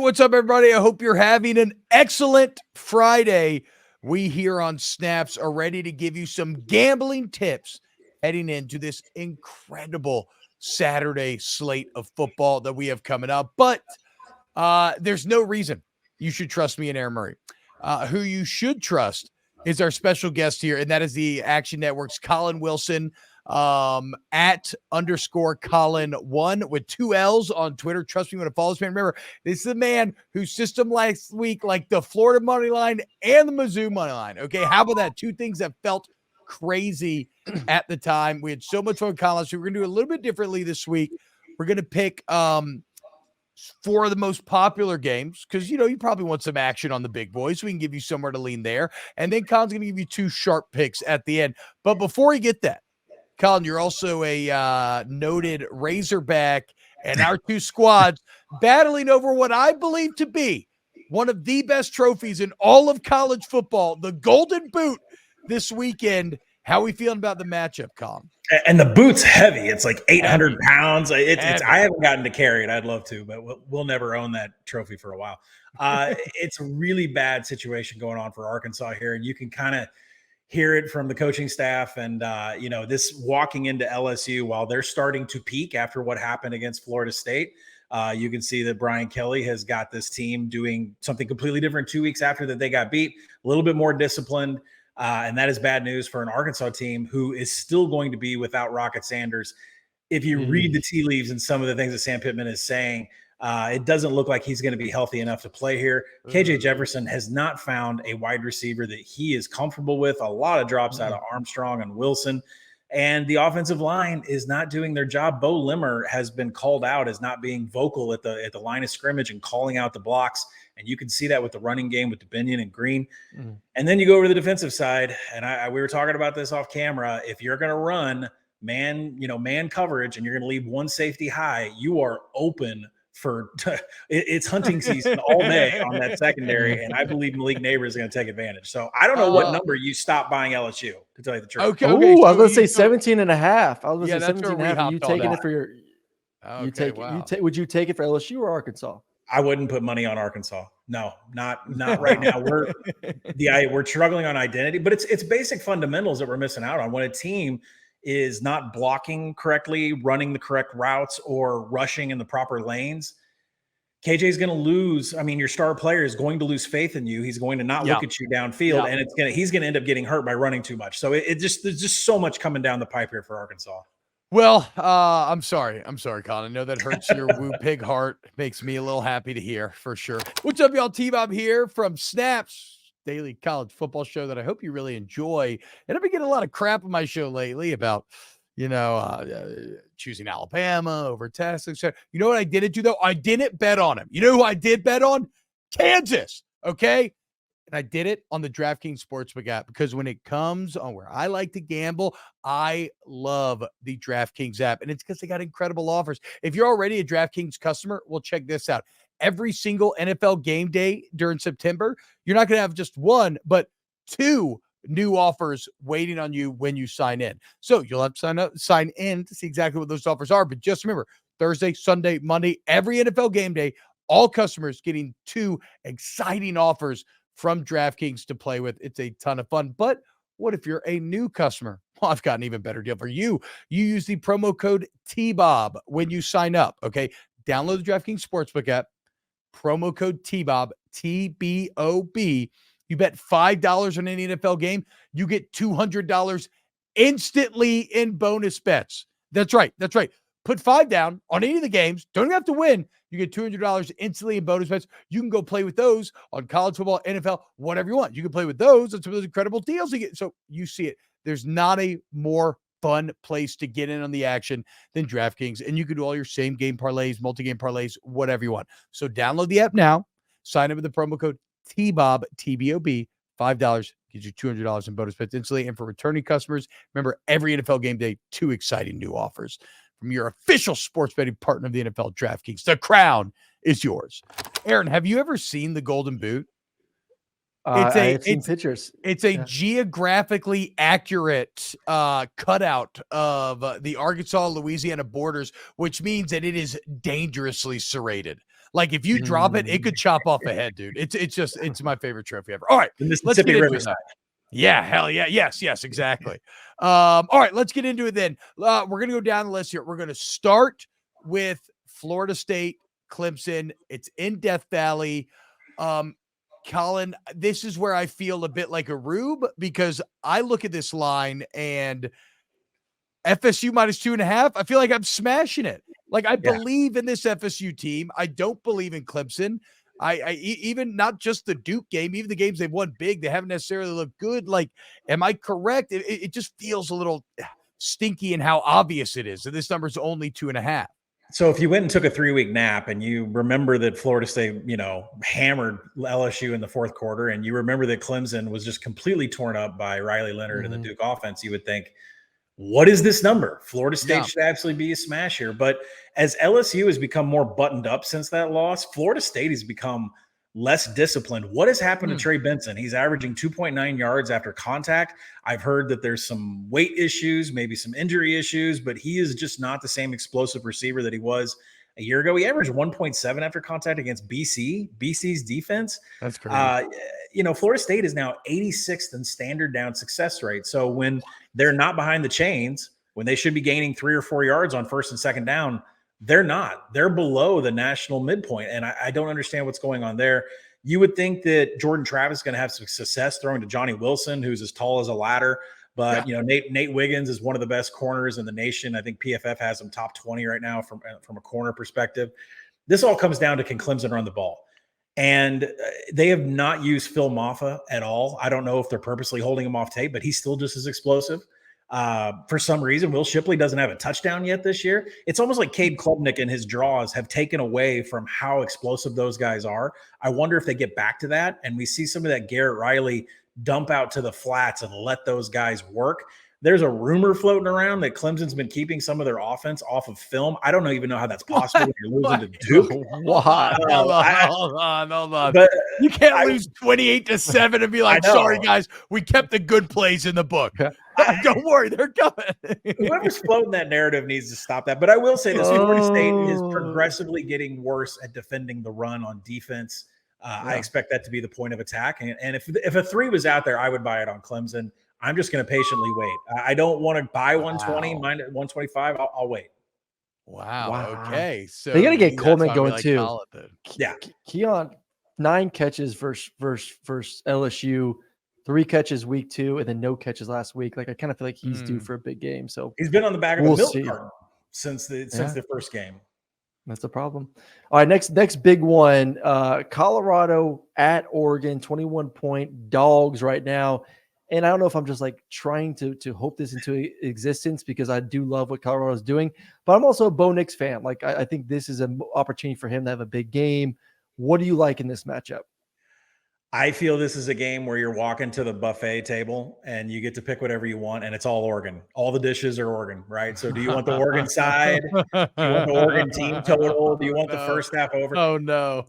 what's up, everybody? I hope you're having an excellent Friday. We here on Snaps are ready to give you some gambling tips heading into this incredible Saturday slate of football that we have coming up. But there's no reason you should trust me and Aaron Murray. Who you should trust is our special guest here, and that is the Action Network's Collin Wilson, at _Collin1 with 2 L's on Twitter. Trust me when it follows me. Remember, this is a man whose system last week, like the Florida money line and the Mizzou money line. Okay, how about that? 2 things that felt crazy at the time. We had so much fun with Collin, so we're gonna do a little bit differently this week. We're gonna pick 4 of the most popular games, because you probably want some action on the big boys, so we can give you somewhere to lean there. And then Colin's going to give you 2 sharp picks at the end. But before we get that, Collin, you're also a noted Razorback, and our 2 squads battling over what I believe to be one of the best trophies in all of college football, the Golden Boot, this weekend. How are we feeling about the matchup, Collin? And the boot's heavy. It's like 800 pounds. I haven't gotten to carry it. I'd love to, but we'll never own that trophy for a while. It's a really bad situation going on for Arkansas here, and you can kind of hear it from the coaching staff. And, this walking into LSU while they're starting to peak after what happened against Florida State. You can see that Brian Kelly has got this team doing something completely different 2 weeks after that they got beat, a little bit more disciplined. And that is bad news for an Arkansas team who is still going to be without Rocket Sanders. If you read the tea leaves and some of the things that Sam Pittman is saying, it doesn't look like he's going to be healthy enough to play here. KJ Jefferson has not found a wide receiver that he is comfortable with. A lot of drops out of Armstrong and Wilson. And the offensive line is not doing their job. Bo Limmer has been called out as not being vocal at the line of scrimmage and calling out the blocks. And you can see that with the running game with DeBinion and Green. And then you go over to the defensive side. And we were talking about this off camera. If you're going to run man coverage and you're going to leave one safety high, you are open for it's hunting season all day on that secondary. And I believe Malik Neighbors is going to take advantage. So I don't know what number you stop buying LSU, to tell you the truth. Okay. I was going to say 17 and a half. I was going to say 17 and a half. Are you taking it for your would you take it for LSU or Arkansas? I wouldn't put money on Arkansas. No, not right now. We're struggling on identity, but it's basic fundamentals that we're missing out on. When a team is not blocking correctly, running the correct routes, or rushing in the proper lanes, KJ is going to lose. I mean, your star player is going to lose faith in you. He's going to not look at you downfield, and he's going to end up getting hurt by running too much. So there's just so much coming down the pipe here for Arkansas. Well, I'm sorry, Collin. I know that hurts your woo pig heart. Makes me a little happy to hear, for sure. What's up, y'all? T-Bob here from Snaps, daily college football show that I hope you really enjoy. And I've been getting a lot of crap on my show lately about, choosing Alabama over Texas. You know what I didn't do, though? I didn't bet on him. You know who I did bet on? Kansas, okay? And I did it on the DraftKings Sportsbook app, because when it comes on where I like to gamble, I love the DraftKings app. And it's because they got incredible offers. If you're already a DraftKings customer, well, check this out. Every single NFL game day during September, you're not going to have just 1, but 2 new offers waiting on you when you sign in. So you'll have to sign in to see exactly what those offers are. But just remember, Thursday, Sunday, Monday, every NFL game day, all customers getting 2 exciting offers from DraftKings to play with. It's a ton of fun. But what if you're a new customer? Well, I've got an even better deal for you. You use the promo code T-Bob when you sign up, okay? Download the DraftKings Sportsbook app, promo code T-Bob, T-B-O-B. You bet $5 on any NFL game, you get $200 instantly in bonus bets. That's right. Put 5 down on any of the games. Don't even have to win. You get $200 instantly in bonus bets. You can go play with those on college football, NFL, whatever you want. You can play with those on some of those incredible deals you get. So you see it. There's not a more fun place to get in on the action than DraftKings. And you can do all your same game parlays, multi-game parlays, whatever you want. So download the app now. Sign up with the promo code T-Bob, T-B-O-B, $5 gives you $200 in bonus bets instantly. And for returning customers, remember, every NFL game day, 2 exciting new offers from your official sports betting partner of the NFL, DraftKings. The crown is yours. Aaron, have you ever seen the Golden Boot? I've seen pictures. It's a geographically accurate cutout of the Arkansas-Louisiana borders, which means that it is dangerously serrated. Like if you drop it, it could chop off a head, dude. It's my favorite trophy ever. All right, the let's Mississippi get into Riverside. Yeah, hell yeah. Yes, exactly. All right, let's get into it then. We're going to go down the list here. We're going to start with Florida State, Clemson. It's in Death Valley. Collin, this is where I feel a bit like a rube because I look at this line and FSU minus 2.5. I feel like I'm smashing it. Like I believe in this FSU team. I don't believe in Clemson. I even not just the Duke game, even the games they've won big, they haven't necessarily looked good. Like, am I correct? It just feels a little stinky in how obvious it is. So this number is only 2.5. So if you went and took a 3-week nap and you remember that Florida State, hammered LSU in the fourth quarter, and you remember that Clemson was just completely torn up by Riley Leonard and the Duke offense, you would think, what is this number? Florida State should absolutely be a smash here. But as LSU has become more buttoned up since that loss, Florida State has become less disciplined. What has happened to Trey Benson? He's averaging 2.9 yards after contact. I've heard that there's some weight issues, maybe some injury issues, but he is just not the same explosive receiver that he was a year ago. He averaged 1.7 after contact against BC's defense. That's crazy. Florida State is now 86th in standard down success rate. So when they're not behind the chains, when they should be gaining 3 or 4 yards on first and second down, they're not. They're below the national midpoint, and I don't understand what's going on there. You would think that Jordan Travis is going to have some success throwing to Johnny Wilson, who's as tall as a ladder. But, Nate Wiggins is one of the best corners in the nation. I think PFF has him top 20 right now from a corner perspective. This all comes down to, can Clemson run the ball? And they have not used Phil Maffa at all. I don't know if they're purposely holding him off tape, but he's still just as explosive. For some reason, Will Shipley doesn't have a touchdown yet this year. It's almost like Cade Klubnik and his draws have taken away from how explosive those guys are. I wonder if they get back to that and we see some of that Garrett Riley dump out to the flats and let those guys work. There's a rumor floating around that Clemson's been keeping some of their offense off of film. I don't even know how that's possible when you're losing to Duke. Why? Hold on. But you can't lose 28-7 and be like, sorry, guys, we kept the good plays in the book. Don't worry, they're coming. Whoever's floating that narrative needs to stop that. But I will say this, Florida State is progressively getting worse at defending the run on defense. I expect that to be the point of attack. And if a 3 was out there, I would buy it on Clemson. I'm just going to patiently wait. I don't want to buy 120, mine at 125. I'll wait. Wow. Okay. So they got to get Coleman going too. Keon, 9 catches versus LSU, 3 catches week 2, and then no catches last week. Like I kind of feel like he's due for a big game. So he's been on the back of a milk carton since the first game. That's the problem. All right, next big one. Colorado at Oregon, 21-point dogs right now. And I don't know if I'm just like trying to hope this into existence because I do love what Colorado is doing, but I'm also a Bo Nix fan. Like I think this is an opportunity for him to have a big game. What do you like in this matchup? I feel this is a game where you're walking to the buffet table and you get to pick whatever you want, and it's all Oregon. All the dishes are Oregon, right? So do you want the Oregon side? Do you want the Oregon team total? Do you want the first half over? Oh, no.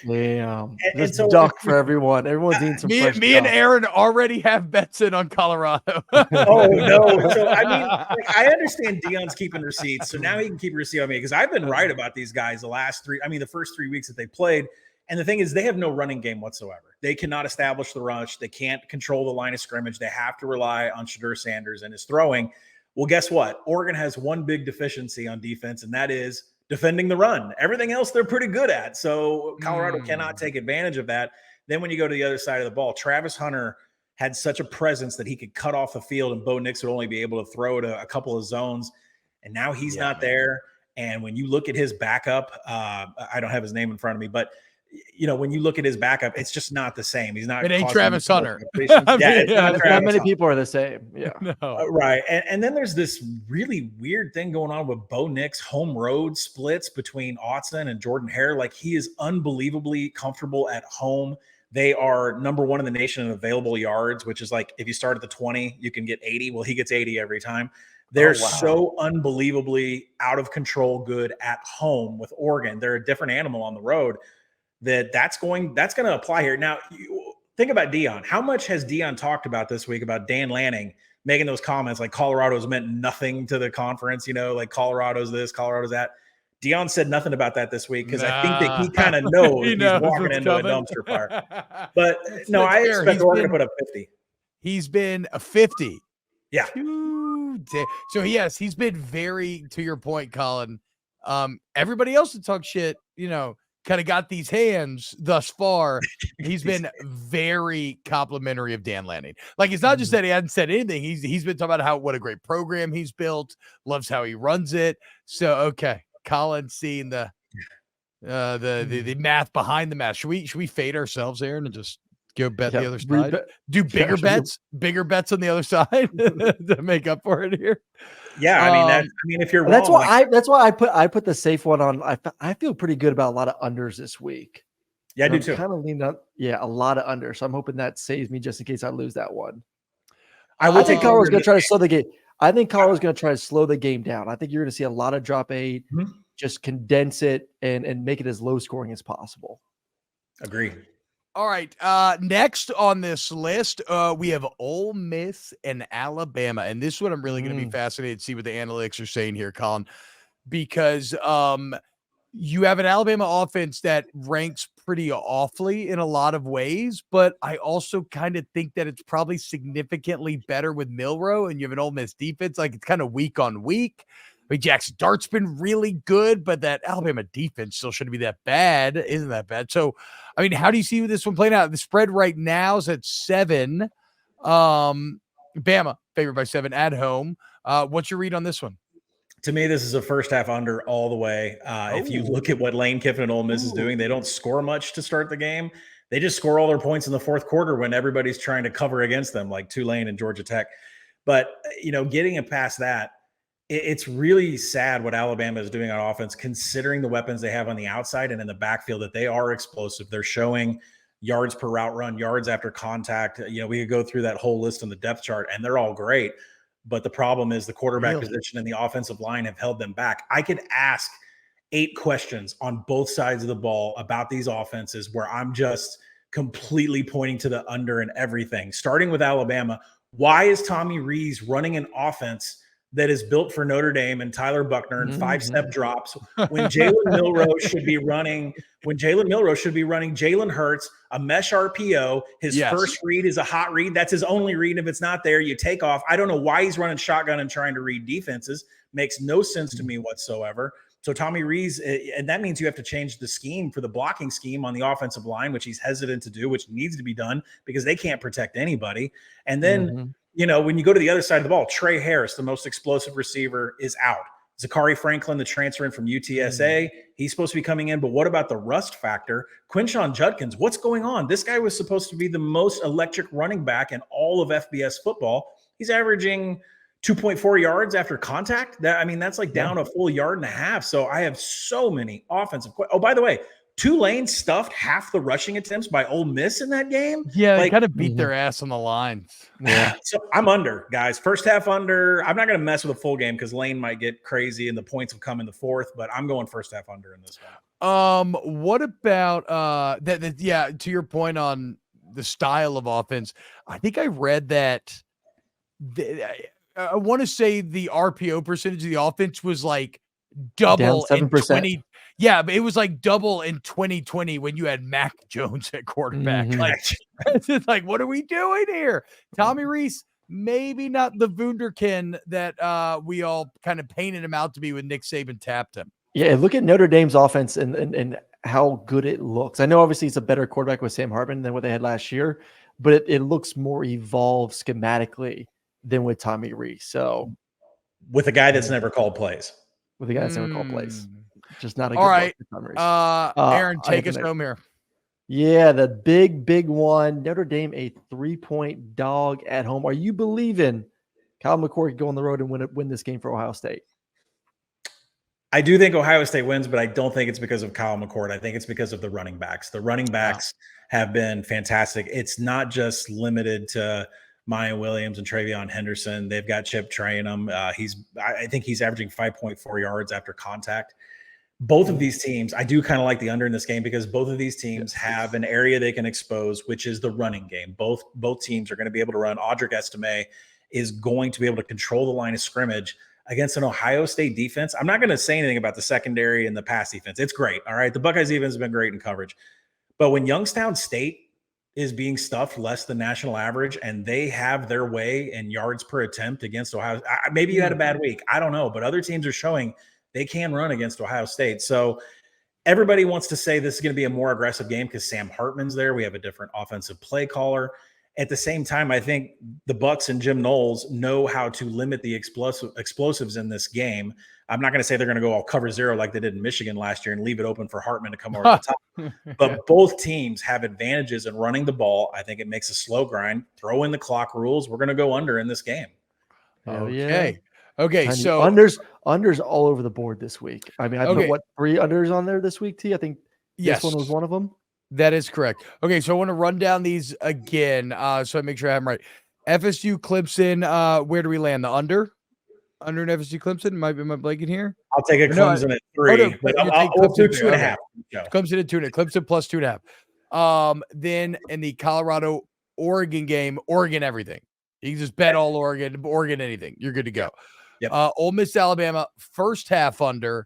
Damn. Just so, duck for everyone. Everyone's eating some fresh Me and Aaron already have bets in on Colorado. Oh, no. So, I mean, I understand Deion's keeping receipts, so now he can keep a receipt on me because I've been right about these guys the first 3 weeks that they played. And the thing is, they have no running game whatsoever. They cannot establish the rush. They can't control the line of scrimmage. They have to rely on Shadur Sanders and his throwing. Well, guess what? Oregon has one big deficiency on defense, and that is defending the run. Everything else they're pretty good at. So Colorado cannot take advantage of that. Then when you go to the other side of the ball, Travis Hunter had such a presence that he could cut off the field, and Bo Nix would only be able to throw to a couple of zones. And now he's not there. And when you look at his backup, I don't have his name in front of me, but when you look at his backup, it's just not the same. He's not. It ain't Travis Hunter. Not many people are the same. Yeah. No. Right. And then there's this really weird thing going on with Bo Nix home road splits between Autzen and Jordan Hare. Like he is unbelievably comfortable at home. They are number 1 in the nation in available yards, which is like if you start at the 20, you can get 80. Well, he gets 80 every time. They're so unbelievably out of control good at home with Oregon. They're a different animal on the road. That's going to apply here. Now, think about Deion. How much has Deion talked about this week about Dan Lanning making those comments like Colorado's meant nothing to the conference, like Colorado's this, Colorado's that. Deion said nothing about that this week because I think that he kind of knows he's walking into a dumpster fire. But no, I expect Oregon to put up 50. He's been a 50. Yeah. So yes, he's been very, to your point, Collin. Everybody else that talks shit, kind of got these hands thus far. He's been very complimentary of Dan Lanning. Like, it's not just that he hadn't said anything. He's been talking about what a great program he's built, loves how he runs it. So okay, Collin seeing the math behind the math. Should we fade ourselves, Aaron, and just go bet the other side? Do bigger bets on the other side to make up for it here. Yeah, I mean, if you're wrong, that's why I put the safe one on. I feel pretty good about a lot of unders this week. Yeah, I do too. Kind of leaned up. Yeah, a lot of unders. So I'm hoping that saves me just in case I lose that one. I think Colorado's going to try to slow the game. I think Colorado's going to try to slow the game down. I think you're going to see a lot of drop 8, just condense it and make it as low scoring as possible. Agree. All right. Next on this list, we have Ole Miss and Alabama. And this is what I'm really going to be fascinated to see what the analytics are saying here, Collin, because you have an Alabama offense that ranks pretty awfully in a lot of ways, but I also kind of think that it's probably significantly better with Milroe, and you have an Ole Miss defense. Like, it's kind of week on week. I mean, Jackson Dart's been really good, but that Alabama defense still shouldn't be that bad. Isn't that bad? So, I mean, how do you see this one playing out? The spread right now is at 7. Bama favored by 7 at home. What's your read on this one? To me, this is a first half under all the way. If you look at what Lane Kiffin and Ole Miss is doing, they don't score much to start the game. They just score all their points in the fourth quarter when everybody's trying to cover against them, like Tulane and Georgia Tech. But, getting it past that, it's really sad what Alabama is doing on offense, considering the weapons they have on the outside and in the backfield, that they are explosive. They're showing yards per route run, yards after contact. We could go through that whole list on the depth chart, and they're all great. But the problem is the quarterback position and the offensive line have held them back. I could ask 8 questions on both sides of the ball about these offenses where I'm just completely pointing to the under and everything. Starting with Alabama, why is Tommy Rees running an offense that is built for Notre Dame and Tyler Buckner and 5-step drops when Jalen Milroe should be running Jalen Hurts, a mesh RPO. His first read is a hot read. That's his only read. If it's not there, you take off. I don't know why he's running shotgun and trying to read defenses. Makes no sense to me whatsoever. So Tommy Rees, and that means you have to change the scheme for the blocking scheme on the offensive line, which he's hesitant to do, which needs to be done because they can't protect anybody. And then when you go to the other side of the ball, Trey Harris, the most explosive receiver, is out. Zachary Franklin, the transfer in from UTSA, he's supposed to be coming in. But what about the rust factor? Quinshon Judkins, what's going on? This guy was supposed to be the most electric running back in all of FBS football. He's averaging 2.4 yards after contact. That's like down a full yard and a half. So I have so many offensive. Oh, by the way, Tulane stuffed half the rushing attempts by Ole Miss in that game. Yeah, they kind of beat their ass on the line. Yeah. So I'm under, guys. First half under. I'm not going to mess with a full game because Lane might get crazy and the points will come in the fourth, but I'm going first half under in this one. What about to your point on the style of offense, I think I read that I want to say the RPO percentage of the offense was like double in 20. Yeah, but it was like double in 2020 when you had Mac Jones at quarterback. Like, what are we doing here? Tommy Rees, maybe not the wunderkind that we all kind of painted him out to be when Nick Saban tapped him. Yeah, look at Notre Dame's offense and how good it looks. I know obviously it's a better quarterback with Sam Hartman than what they had last year, but it looks more evolved schematically than with Tommy Rees. So with a guy that's never called plays. Just not a good all right. Aaron, take us home here. Yeah, the big one. Notre Dame, a 3-point dog at home. Are you believing Kyle McCord can go on the road and win this game for Ohio State? I do think Ohio State wins, but I don't think it's because of Kyle McCord. I think it's because of the running backs. The running backs have been fantastic. It's not just limited to Maya Williams and Travion Henderson. They've got Chip Trayanum. I think he's averaging 5.4 yards after contact. Both of these teams, I do kind of like the under in this game because both of these teams have an area they can expose, which is the running game. Both teams are going to be able to run. Audric Estime is going to be able to control the line of scrimmage. against an Ohio State defense. I'm not going to say anything about the secondary and the pass defense. It's great. All right. The Buckeyes defense has been great in coverage. But when Youngstown State is being stuffed less than national average and they have their way in yards per attempt against Ohio, maybe you had a bad week. I don't know. But other teams are showing they can run against Ohio State. So everybody wants to say this is going to be a more aggressive game because Sam Hartman's there. We have a different offensive play caller. At the same time, I think the Bucks and Jim Knowles know how to limit the explosives in this game. I'm not going to say they're going to go all cover zero like they did in Michigan last year and leave it open for Hartman to come over the top. But both teams have advantages in running the ball. I think it makes a slow grind. Throw in the clock rules. We're going to go under in this game. Okay. Okay. Tiny so unders all over the board this week. I mean, I put 3 unders on there this week, T. I think this one was one of them. That is correct. Okay, so I want to run down these again, so I make sure I have them right. FSU Clemson, where do we land? The under in FSU Clemson? Am I blanking here? I'll take a Clemson at 3. I'll do 2.5. Clemson at 2.5. Clemson plus 2.5. Then in the Colorado Oregon game, Oregon everything. You can just bet all Oregon anything. You're good to go. Yep. Ole Miss Alabama first half under.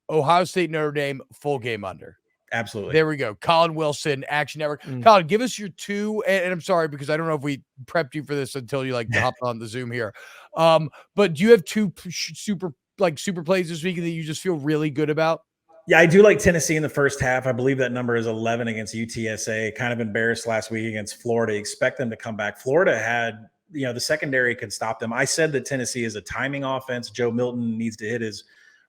Ohio State Notre Dame full game under. Absolutely. There we go. Collin Wilson, Action Network. Collin, give us your 2. And I'm sorry because I don't know if we prepped you for this until you hopped on the Zoom here. But do you have 2 super plays this week that you just feel really good about? Yeah, I do like Tennessee in the first half. I believe that number is 11 against UTSA. Kind of embarrassed last week against Florida. Expect them to come back. Florida had, the secondary can stop them. I said that Tennessee is a timing offense. Joe Milton needs to hit his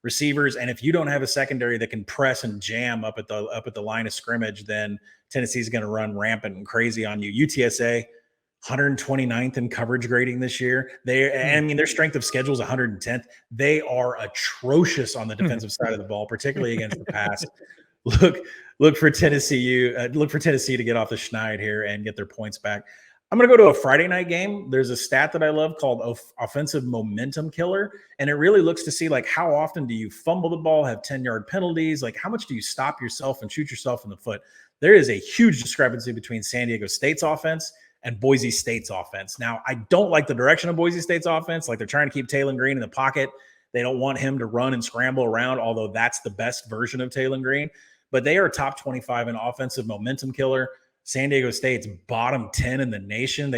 receivers, and if you don't have a secondary that can press and jam up at the line of scrimmage, then Tennessee's going to run rampant and crazy on you. UTSA 129th in coverage grading this year. Their strength of schedule is 110th. They are atrocious on the defensive side of the ball, particularly against the pass. Look for Tennessee. Look for Tennessee to get off the schneid here and get their points back. I'm going to go to a Friday night game. There's a stat that I love called offensive momentum killer. And it really looks to see how often do you fumble the ball, have 10-yard penalties? How much do you stop yourself and shoot yourself in the foot? There is a huge discrepancy between San Diego State's offense and Boise State's offense. Now, I don't like the direction of Boise State's offense. They're trying to keep Taylor Green in the pocket. They don't want him to run and scramble around, although that's the best version of Taylor Green. But they are top 25 in offensive momentum killer. San Diego State's bottom 10 in the nation.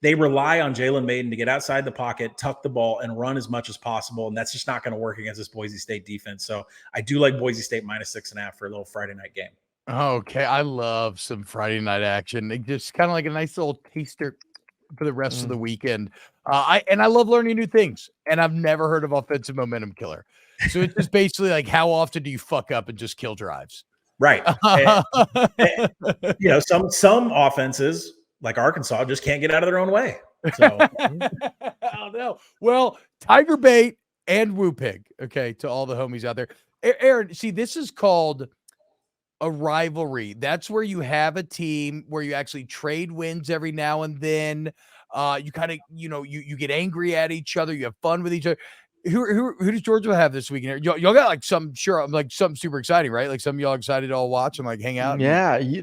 They rely on Jalen Mayden to get outside the pocket, tuck the ball, and run as much as possible. And that's just not going to work against this Boise State defense. So I do like Boise State minus 6.5 for a little Friday night game. Okay. I love some Friday night action. It just kind of like a nice little taster for the rest of the weekend. I love learning new things, and I've never heard of offensive momentum killer. So it's just basically how often do you fuck up and just kill drives? Right. Some offenses like Arkansas just can't get out of their own way. So oh no. Well, Tiger Bait and Woo Pig. Okay, to all the homies out there. Aaron, see, this is called a rivalry. That's where you have a team where you actually trade wins every now and then. You kind of, you get angry at each other, you have fun with each other. Who does Georgia have this weekend? Y'all got something super exciting, right? Some of y'all excited to all watch and hang out. Yeah, you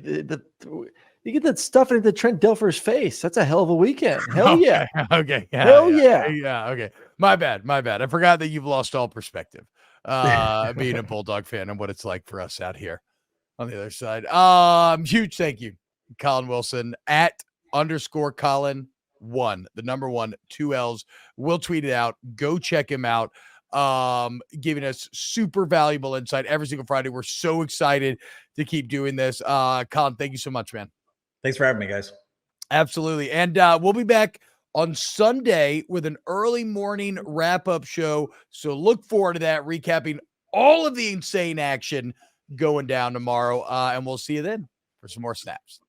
get that stuff into Trent Dilfer's face. That's a hell of a weekend. Hell yeah. Okay. Yeah. Okay. My bad. I forgot that you've lost all perspective. Being a Bulldog fan and what it's like for us out here on the other side. Huge thank you, Collin Wilson at _Collin. 1, the number 1, 2 L's. We'll tweet it out. Go check him out. Giving us super valuable insight every single Friday. We're so excited to keep doing this. Collin, thank you so much, man. Thanks for having me, guys. Absolutely. And we'll be back on Sunday with an early morning wrap-up show. So look forward to that, recapping all of the insane action going down tomorrow. And we'll see you then for some more snaps.